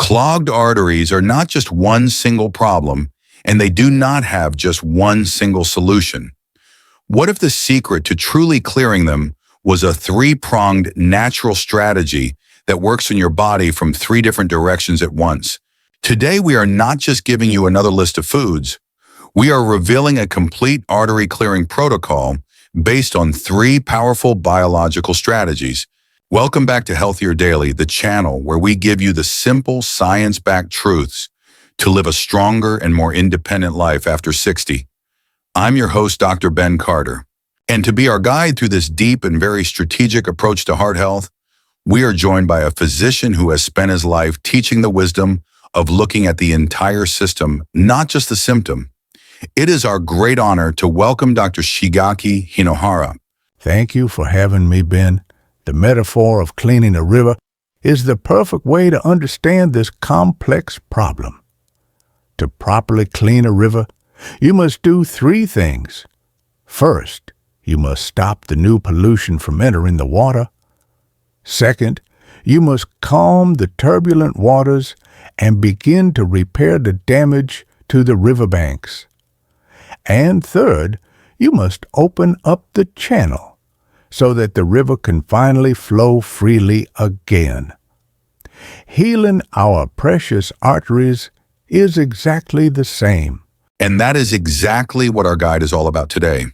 Clogged arteries are not just one single problem, and they do not have just one single solution. What if the secret to truly clearing them was a three-pronged natural strategy that works in your body from three different directions at once? Today, we are not just giving you another list of foods. We are revealing a complete artery clearing protocol based on three powerful biological strategies. Welcome back to Healthier Daily, the channel where we give you the simple science-backed truths to live a stronger and more independent life after 60. I'm your host, Dr. Ben Carter. And to be our guide through this deep and very strategic approach to heart health, we are joined by a physician who has spent his life teaching the wisdom of looking at the entire system, not just the symptom. It is our great honor to welcome Dr. Shigeaki Hinohara. Thank you for having me, Ben. The metaphor of cleaning a river is the perfect way to understand this complex problem. To properly clean a river, you must do three things. First, you must stop the new pollution from entering the water. Second, you must calm the turbulent waters and begin to repair the damage to the riverbanks. And third, you must open up the channel so that the river can finally flow freely again. Healing our precious arteries is exactly the same. And that is exactly what our guide is all about today.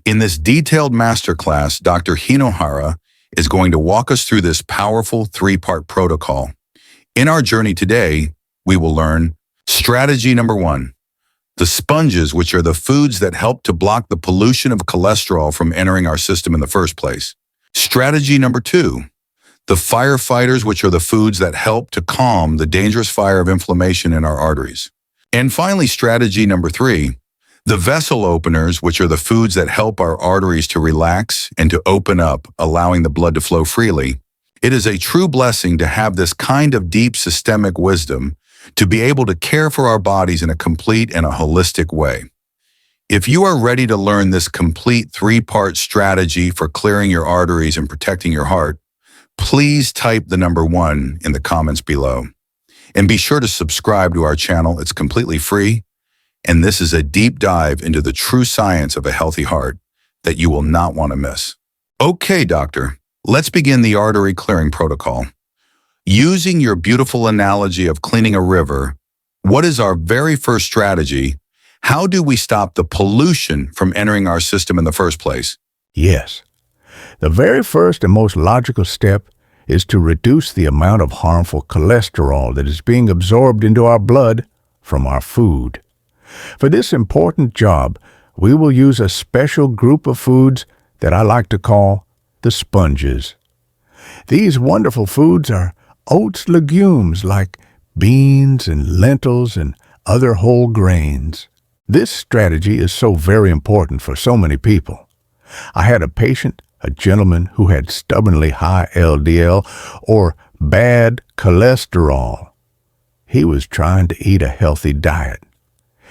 In this detailed masterclass, Dr. Hinohara is going to walk us through this powerful three-part protocol. In our journey today, we will learn strategy number 1, the sponges, which are the foods that help to block the pollution of cholesterol from entering our system in the first place. Strategy number 2, the firefighters, which are the foods that help to calm the dangerous fire of inflammation in our arteries. And finally, strategy number 3, the vessel openers, which are the foods that help our arteries to relax and to open up, allowing the blood to flow freely. It is a true blessing to have this kind of deep systemic wisdom to be able to care for our bodies in a complete and a holistic way. If you are ready to learn this complete three-part strategy for clearing your arteries and protecting your heart, please type the number 1 in the comments below. And be sure to subscribe to our channel. It's completely free. And this is a deep dive into the true science of a healthy heart that you will not want to miss. Okay, doctor, let's begin the artery clearing protocol. Using your beautiful analogy of cleaning a river, what is our very first strategy? How do we stop the pollution from entering our system in the first place? Yes. The very first and most logical step is to reduce the amount of harmful cholesterol that is being absorbed into our blood from our food. For this important job, we will use a special group of foods that I like to call the sponges. These wonderful foods are oats legumes like beans and lentils and other whole grains. This strategy is so very important for so many people. I had a patient, a gentleman who had stubbornly high LDL or bad cholesterol. He was trying to eat a healthy diet.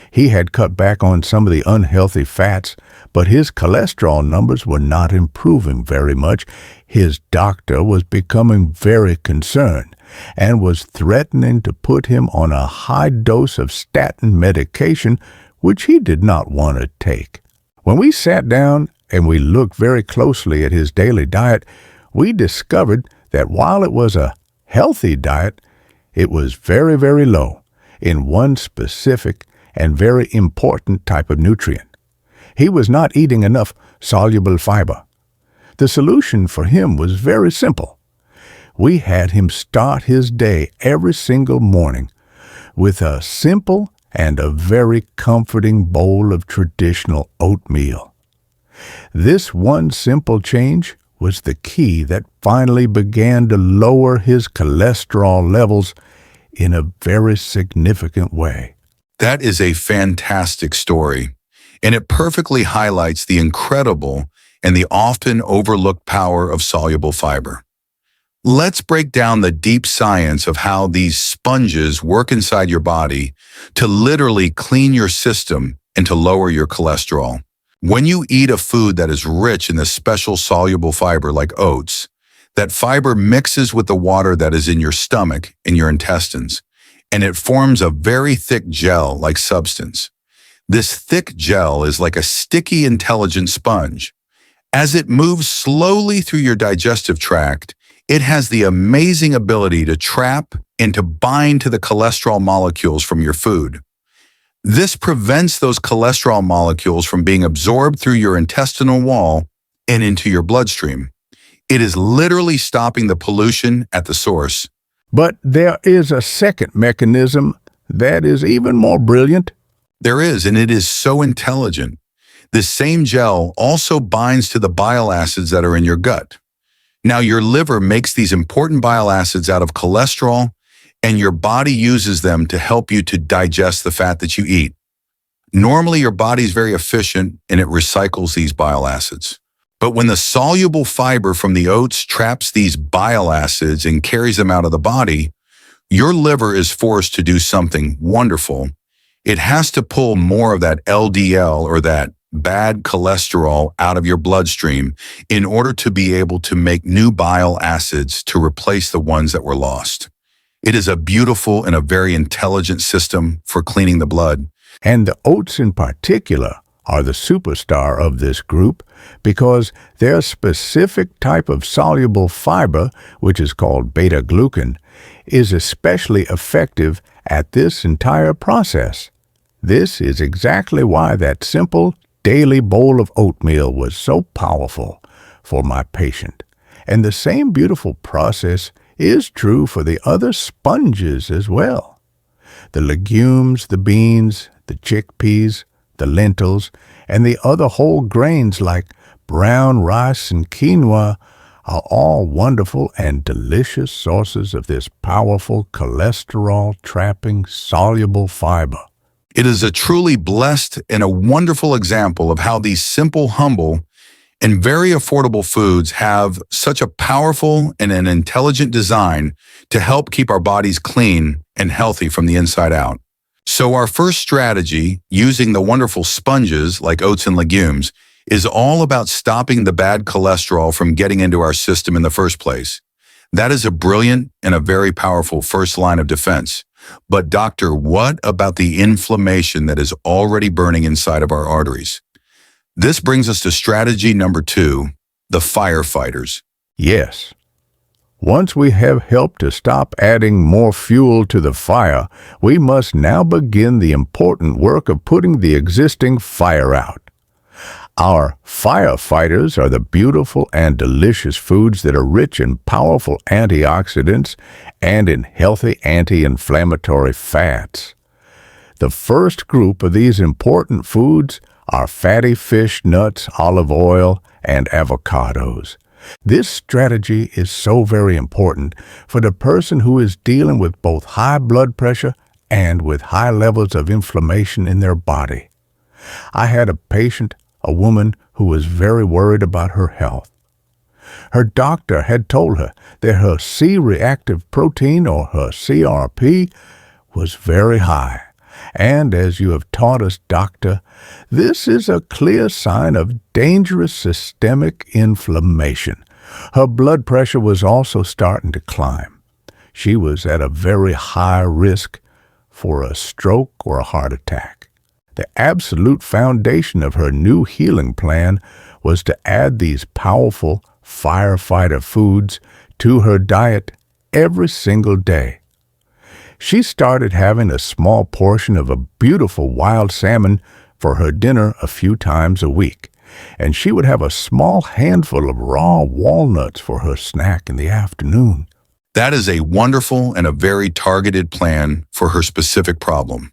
He had cut back on some of the unhealthy fats, but his cholesterol numbers were not improving very much. His doctor was becoming very concerned and was threatening to put him on a high dose of statin medication, which he did not want to take. When we sat down and we looked very closely at his daily diet, we discovered that while it was a healthy diet, it was very, very low in one specific and very important type of nutrient. He was not eating enough soluble fiber. The solution for him was very simple. We had him start his day every single morning with a simple and a very comforting bowl of traditional oatmeal. This one simple change was the key that finally began to lower his cholesterol levels in a very significant way. That is a fantastic story, and it perfectly highlights the incredible and the often overlooked power of soluble fiber. Let's break down the deep science of how these sponges work inside your body to literally clean your system and to lower your cholesterol. When you eat a food that is rich in this special soluble fiber like oats, that fiber mixes with the water that is in your stomach and your intestines, and it forms a very thick gel-like substance. This thick gel is like a sticky, intelligent sponge. As it moves slowly through your digestive tract, it has the amazing ability to trap and to bind to the cholesterol molecules from your food. This prevents those cholesterol molecules from being absorbed through your intestinal wall and into your bloodstream. It is literally stopping the pollution at the source. But there is a second mechanism that is even more brilliant. There is, and it is so intelligent. This same gel also binds to the bile acids that are in your gut. Now, your liver makes these important bile acids out of cholesterol, and your body uses them to help you to digest the fat that you eat. Normally, your body is very efficient, and it recycles these bile acids. But when the soluble fiber from the oats traps these bile acids and carries them out of the body, your liver is forced to do something wonderful. It has to pull more of that LDL, or that bad cholesterol, out of your bloodstream in order to be able to make new bile acids to replace the ones that were lost. It is a beautiful and a very intelligent system for cleaning the blood. And the oats in particular are the superstar of this group because their specific type of soluble fiber, which is called beta-glucan, is especially effective at this entire process. This is exactly why that simple daily bowl of oatmeal was so powerful for my patient. And the same beautiful process is true for the other sponges as well. The legumes, the beans, the chickpeas, the lentils, and the other whole grains like brown rice and quinoa are all wonderful and delicious sources of this powerful cholesterol-trapping soluble fiber. It is a truly blessed and a wonderful example of how these simple, humble, and very affordable foods have such a powerful and an intelligent design to help keep our bodies clean and healthy from the inside out. So our first strategy, using the wonderful sponges like oats and legumes, is all about stopping the bad cholesterol from getting into our system in the first place. That is a brilliant and a very powerful first line of defense. But doctor, what about the inflammation that is already burning inside of our arteries? This brings us to strategy number 2, the firefighters. Yes. Once we have helped to stop adding more fuel to the fire, we must now begin the important work of putting the existing fire out. Our firefighters are the beautiful and delicious foods that are rich in powerful antioxidants and in healthy anti-inflammatory fats. The first group of these important foods are fatty fish, nuts, olive oil, and avocados. This strategy is so very important for the person who is dealing with both high blood pressure and with high levels of inflammation in their body. I had a patient, a woman who was very worried about her health. Her doctor had told her that her C-reactive protein, or her CRP, was very high. And as you have taught us, doctor, this is a clear sign of dangerous systemic inflammation. Her blood pressure was also starting to climb. She was at a very high risk for a stroke or a heart attack. The absolute foundation of her new healing plan was to add these powerful firefighter foods to her diet every single day. She started having a small portion of a beautiful wild salmon for her dinner a few times a week, and she would have a small handful of raw walnuts for her snack in the afternoon. That is a wonderful and a very targeted plan for her specific problem.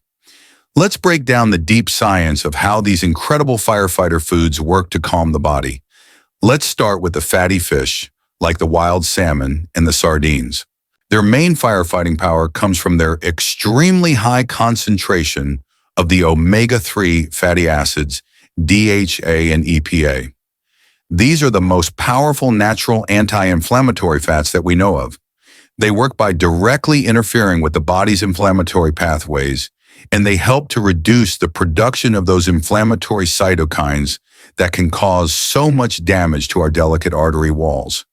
Let's break down the deep science of how these incredible firefighter foods work to calm the body. Let's start with the fatty fish, like the wild salmon and the sardines. Their main firefighting power comes from their extremely high concentration of the omega-3 fatty acids, DHA and EPA. These are the most powerful natural anti-inflammatory fats that we know of. They work by directly interfering with the body's inflammatory pathways, and they help to reduce the production of those inflammatory cytokines that can cause so much damage to our delicate artery walls.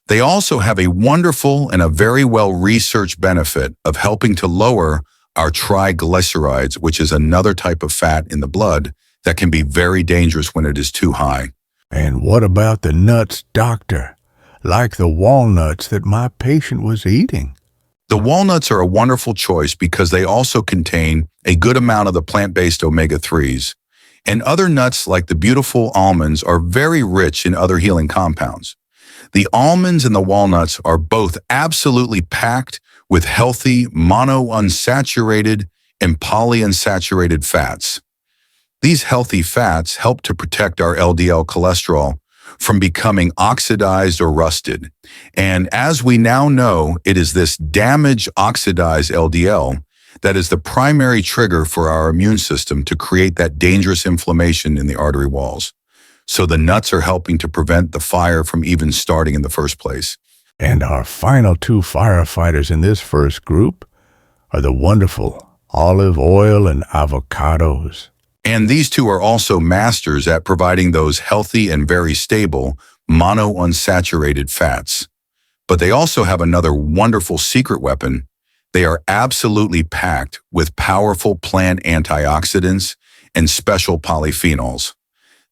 They also have a wonderful and a very well-researched benefit of helping to lower our triglycerides, which is another type of fat in the blood that can be very dangerous when it is too high. And what about the nuts, doctor? Like the walnuts that my patient was eating? The walnuts are a wonderful choice because they also contain a good amount of the plant-based omega-3s. And other nuts like the beautiful almonds are very rich in other healing compounds. The almonds and the walnuts are both absolutely packed with healthy monounsaturated and polyunsaturated fats. These healthy fats help to protect our LDL cholesterol from becoming oxidized or rusted. And as we now know, it is this damaged oxidized LDL that is the primary trigger for our immune system to create that dangerous inflammation in the artery walls. So the nuts are helping to prevent the fire from even starting in the first place. And our final two firefighters in this first group are the wonderful olive oil and avocados. And these two are also masters at providing those healthy and very stable monounsaturated fats. But they also have another wonderful secret weapon. They are absolutely packed with powerful plant antioxidants and special polyphenols.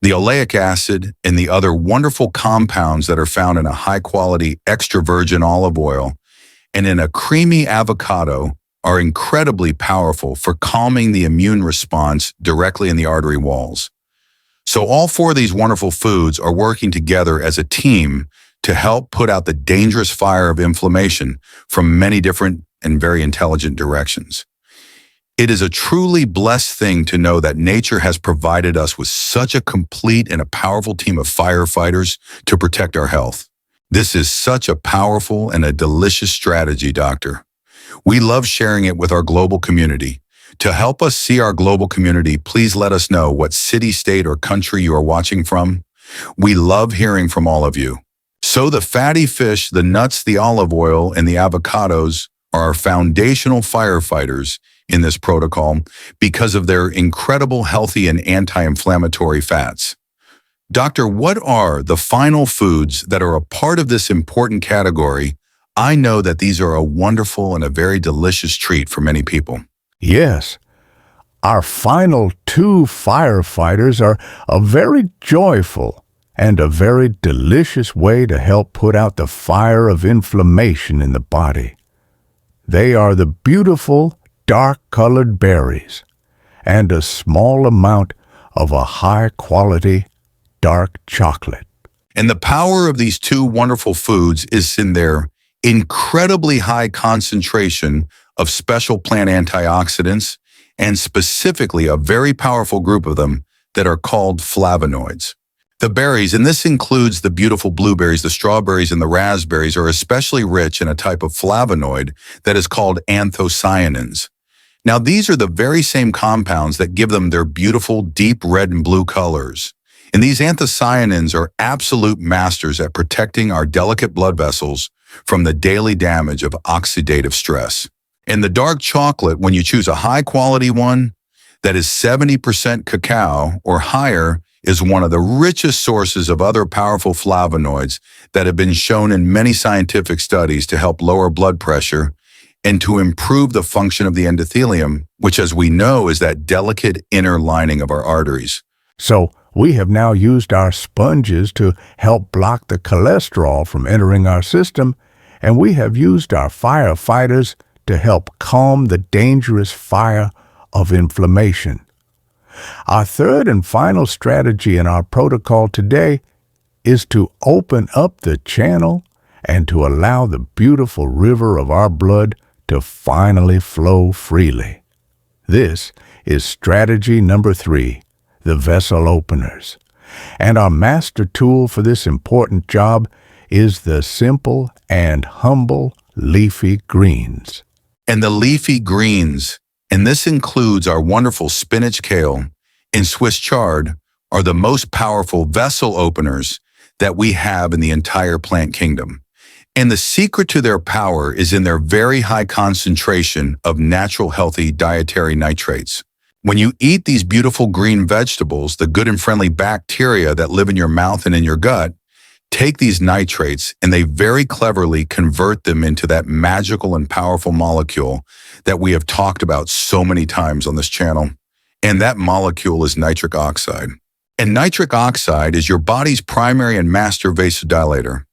The oleic acid and the other wonderful compounds that are found in a high-quality extra virgin olive oil and in a creamy avocado are incredibly powerful for calming the immune response directly in the artery walls. So all four of these wonderful foods are working together as a team to help put out the dangerous fire of inflammation from many different and very intelligent directions. It is a truly blessed thing to know that nature has provided us with such a complete and a powerful team of firefighters to protect our health. This is such a powerful and a delicious strategy, Doctor. We love sharing it with our global community. To help us see our global community, please let us know what city, state, or country you are watching from. We love hearing from all of you. So the fatty fish, the nuts, the olive oil, and the avocados are our foundational firefighters in this protocol because of their incredible healthy and anti-inflammatory fats. Doctor, what are the final foods that are a part of this important category? I know that these are a wonderful and a very delicious treat for many people. Yes, our final two firefighters are a very joyful and a very delicious way to help put out the fire of inflammation in the body. They are the beautiful, dark-colored berries and a small amount of a high-quality dark chocolate. And the power of these two wonderful foods is in their incredibly high concentration of special plant antioxidants, and specifically a very powerful group of them that are called flavonoids. The berries, and this includes the beautiful blueberries, the strawberries, and the raspberries, are especially rich in a type of flavonoid that is called anthocyanins. Now, these are the very same compounds that give them their beautiful deep red and blue colors. And these anthocyanins are absolute masters at protecting our delicate blood vessels from the daily damage of oxidative stress. And the dark chocolate, when you choose a high-quality one that is 70% cacao or higher, is one of the richest sources of other powerful flavonoids that have been shown in many scientific studies to help lower blood pressure and to improve the function of the endothelium, which, as we know, is that delicate inner lining of our arteries. So we have now used our sponges to help block the cholesterol from entering our system, and we have used our firefighters to help calm the dangerous fire of inflammation. Our third and final strategy in our protocol today is to open up the channel and to allow the beautiful river of our blood to finally flow freely. This is strategy number 3, the vessel openers. And our master tool for this important job is the simple and humble leafy greens. And the leafy greens, and this includes our wonderful spinach kale and Swiss chard, are the most powerful vessel openers that we have in the entire plant kingdom. And the secret to their power is in their very high concentration of natural healthy dietary nitrates. When you eat these beautiful green vegetables, the good and friendly bacteria that live in your mouth and in your gut take these nitrates and they very cleverly convert them into that magical and powerful molecule that we have talked about so many times on this channel. And that molecule is nitric oxide. And nitric oxide is your body's primary and master vasodilator.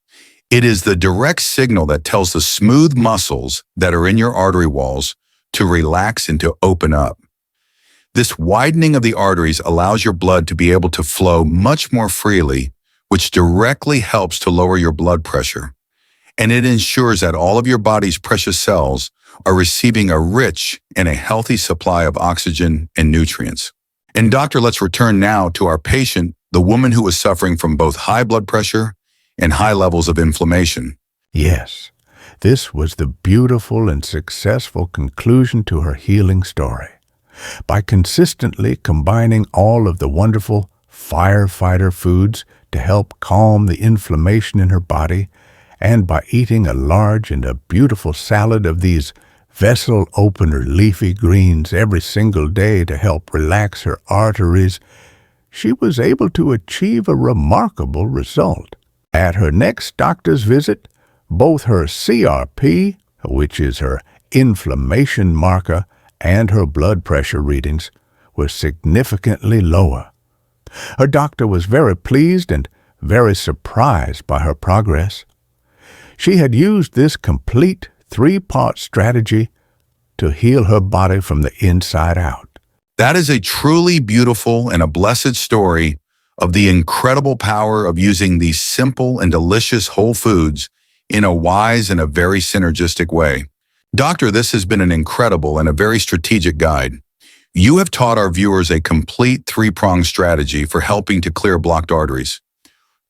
It is the direct signal that tells the smooth muscles that are in your artery walls to relax and to open up. This widening of the arteries allows your blood to be able to flow much more freely, which directly helps to lower your blood pressure. And it ensures that all of your body's precious cells are receiving a rich and a healthy supply of oxygen and nutrients. And doctor, let's return now to our patient, the woman who was suffering from both high blood pressure and high levels of inflammation. Yes, this was the beautiful and successful conclusion to her healing story. By consistently combining all of the wonderful firefighter foods to help calm the inflammation in her body, and by eating a large and a beautiful salad of these vessel opener leafy greens every single day to help relax her arteries, she was able to achieve a remarkable result. At her next doctor's visit, both her CRP, which is her inflammation marker, and her blood pressure readings were significantly lower. Her doctor was very pleased and very surprised by her progress. She had used this complete three-part strategy to heal her body from the inside out. That is a truly beautiful and a blessed story of the incredible power of using these simple and delicious whole foods in a wise and a very synergistic way. Doctor, this has been an incredible and a very strategic guide. You have taught our viewers a complete three-pronged strategy for helping to clear blocked arteries.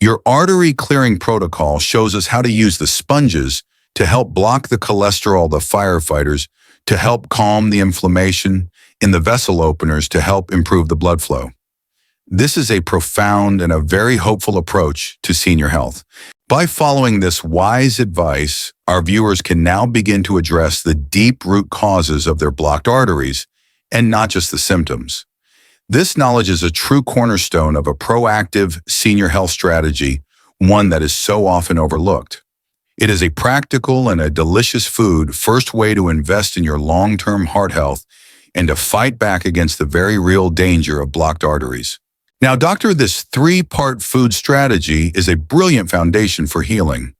Your artery clearing protocol shows us how to use the sponges to help block the cholesterol, the firefighters, to help calm the inflammation, and the vessel openers to help improve the blood flow. This is a profound and a very hopeful approach to senior health. By following this wise advice, our viewers can now begin to address the deep root causes of their blocked arteries and not just the symptoms. This knowledge is a true cornerstone of a proactive senior health strategy, one that is so often overlooked. It is a practical and a delicious food first way to invest in your long-term heart health and to fight back against the very real danger of blocked arteries. Now, doctor, this three-part food strategy is a brilliant foundation for healing.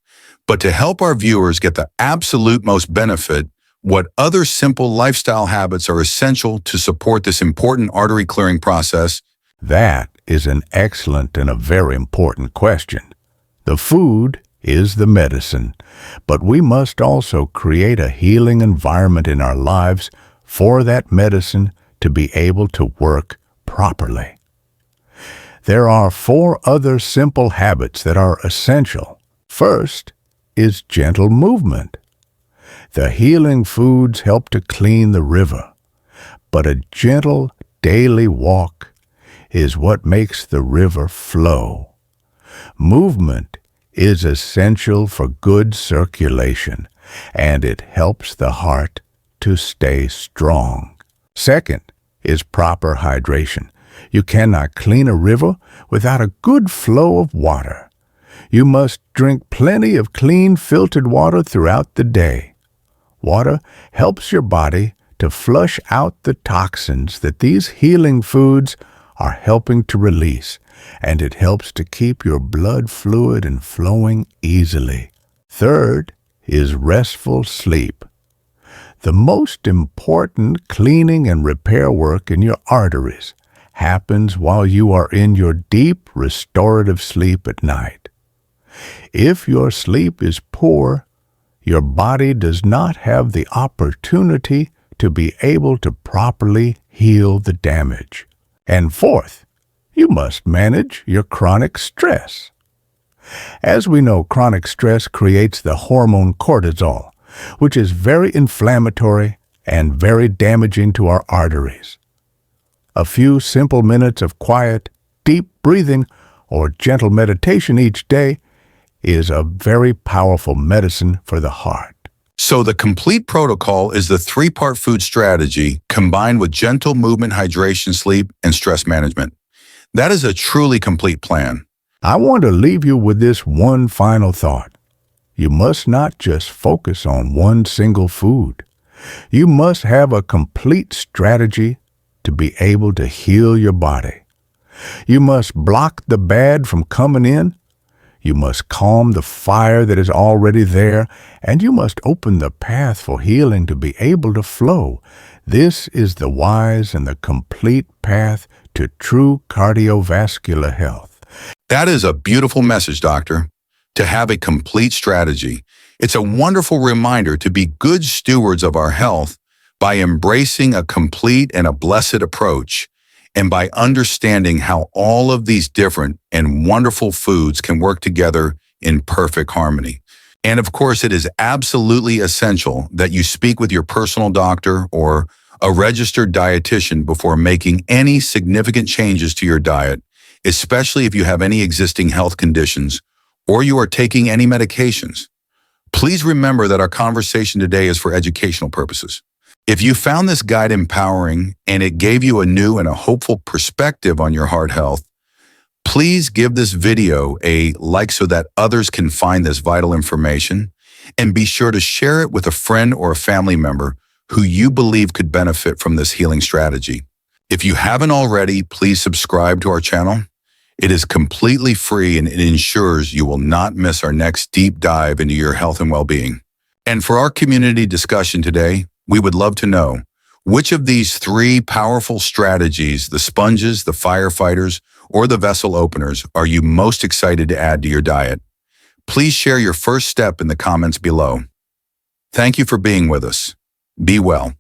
But to help our viewers get the absolute most benefit, what other simple lifestyle habits are essential to support this important artery clearing process? That is an excellent and a very important question. The food is the medicine, but we must also create a healing environment in our lives for that medicine to be able to work properly. There are 4 other simple habits that are essential. First is gentle movement. The healing foods help to clean the river, but a gentle daily walk is what makes the river flow. Movement is essential for good circulation, and it helps the heart to stay strong. Second is proper hydration. You cannot clean a river without a good flow of water. You must drink plenty of clean, filtered water throughout the day. Water helps your body to flush out the toxins that these healing foods are helping to release, and it helps to keep your blood fluid and flowing easily. Third is restful sleep. The most important cleaning and repair work in your arteries happens while you are in your deep restorative sleep at night. If your sleep is poor, your body does not have the opportunity to be able to properly heal the damage. And fourth, you must manage your chronic stress. As we know, chronic stress creates the hormone cortisol, which is very inflammatory and very damaging to our arteries. A few simple minutes of quiet, deep breathing or gentle meditation each day is a very powerful medicine for the heart. So the complete protocol is the 3-part food strategy combined with gentle movement, hydration, sleep, and stress management. That is a truly complete plan. I want to leave you with this one final thought. You must not just focus on one single food. You must have a complete strategy to be able to heal your body. You must block the bad from coming in. You must calm the fire that is already there, and you must open the path for healing to be able to flow. This is the wise and the complete path to true cardiovascular health. That is a beautiful message, Doctor. To have a complete strategy. It's a wonderful reminder to be good stewards of our health by embracing a complete and a blessed approach, and by understanding how all of these different and wonderful foods can work together in perfect harmony. And of course, it is absolutely essential that you speak with your personal doctor or a registered dietitian before making any significant changes to your diet, especially if you have any existing health conditions or you are taking any medications. Please remember that our conversation today is for educational purposes. If you found this guide empowering and it gave you a new and a hopeful perspective on your heart health, please give this video a like so that others can find this vital information, and be sure to share it with a friend or a family member who you believe could benefit from this healing strategy. If you haven't already, please subscribe to our channel. It is completely free and it ensures you will not miss our next deep dive into your health and well-being. And for our community discussion today, we would love to know, which of these three powerful strategies, the sponges, the firefighters, or the vessel openers, are you most excited to add to your diet? Please share your first step in the comments below. Thank you for being with us. Be well.